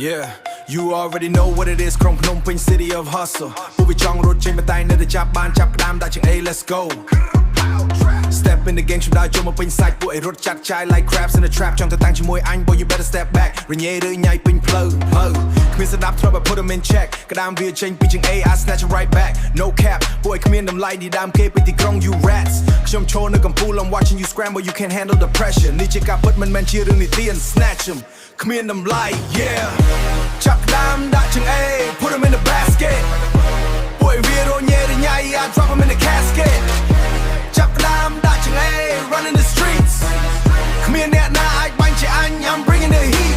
Yeah, you already know what it is ក្រុងភ្នំពេញ City of Hustle ពួកវាចង់រត់ចេញប៉ុន្តែនៅតែចាប់បានចាប់ផ្ដើមដាក់ជាង A let's go Step in the game ខ្ញុំដើរចូលមកពេញសាច់ពួកឯរត់ចាត់ចាយ like crabs in a trap ចង់ទៅតាំងជាមួយអញ boy you better step back រញ៉េឬញ៉ៃពេញផ្លូវគ្មានស្ដាប់ធ្លាប់ I put them in check ក្តាមវាចេញពីជាង A I snatch it right back no cap ពួកឯគ្មានតម្លៃឌីដើមគេពីទីក្រុង you rats ខ្ញុំឈរនៅកំពូល I'm watching you scramble you can't handle the pressure នេះជាការពិតមិនមែនជារឿងនីតិ and snatch them គ្មានតម្លៃ yeah ចាប់ក្តាមដាក់ជាង A put them in the basket ពួកឯវារញ៉េឬញ៉ៃ I drop them in the casket ចាប់ក្តាមដាក់ជាង A running the streets គ្មានអ្នកណាអាចបាញ់ជាអញ I'm bringing the heat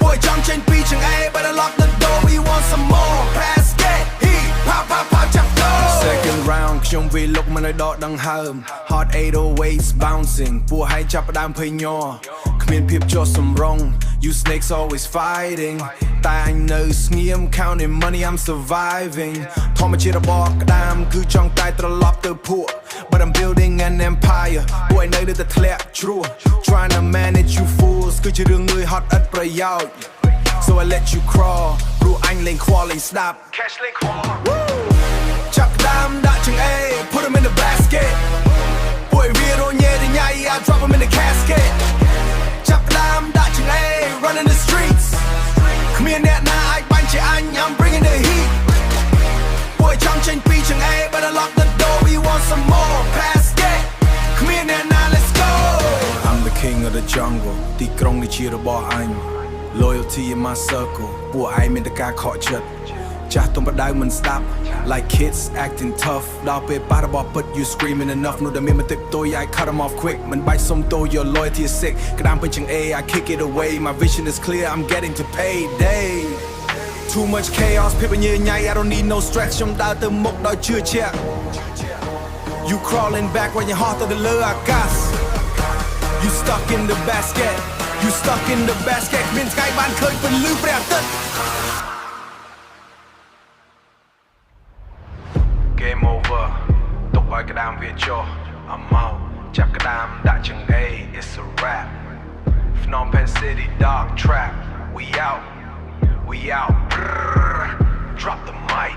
ពួកឯចង់ចេញពីជាង A better lock the door we want some more basket heat pop pop pop ចាប់door second round ខ្ញុំវាលុកមិនឲ្យដកដង្ហើម hot 808s bouncing ពួកហើយចាប់ផ្ដើមភ័យញ័រគ្មានភាពចោះសម្រង you snakes always fighting តែអញនៅស្ងៀម counting money I'm surviving ធម្មជាតិរបស់ក្តាមគឺចង់តែត្រឡប់ទៅភក់ but I'm building an empire ពួកឯនៅតែធ្លាក់ជ្រោះ trying to manage you fools គឺជារឿងងឿយហត់ឥតប្រយោជន៍ so I let you crawl ព្រោះអញលេងខ្វល់លេងស្ដាប់ cash លេងខ្វល់ចាប់ក្តាមដាក់ជាង A put them in the basket ពួកឯវារញ៉េឬញ៉ៃ I drop them in the casket ចាប់ក្តាមដាក់ជាង A running the streets គ្មានអ្នកណាអាចបាញ់ជាអញ I'm bringing the heat ពួកឯចង់ចេញពីជាង A better lock the door we want some more basket គ្មានអ្នកណា let's go I'm the king of the jungle ទីក្រុងនេះជារបស់អញ loyalty in my circle ពួកឯងមានតែការខកចិត្តចាស់ទុំបដៅមិនស្ដាប់ like kids acting tough ដល់ពេលប៉ះរបស់ពិត you screaming enough នោះដែលមានបន្តិចតួយ I cut them off quick មិនបាច់សុំទោស your loyalty is sick ក្តាមពេញជាង A I kick it away my vision is clear I'm getting to payday too much chaos ភាពញ៉េញ៉ៃ I don't need no stress ខ្ញុំដើរទៅមុខដោយជឿជាក់ you crawling back when your heart ទៅលើអាកាស you stuck in the basket you stuck in the basket មានថ្ងៃបានឃើញពន្លឺព្រះអាទិត្យGame over ទុកឲ្យក្តាមវាចុះ I'm out ចាប់ក្តាមដាក់ជាង A it's a rap Phnom Penh City Dog Trap we out Brrr. Drop the mic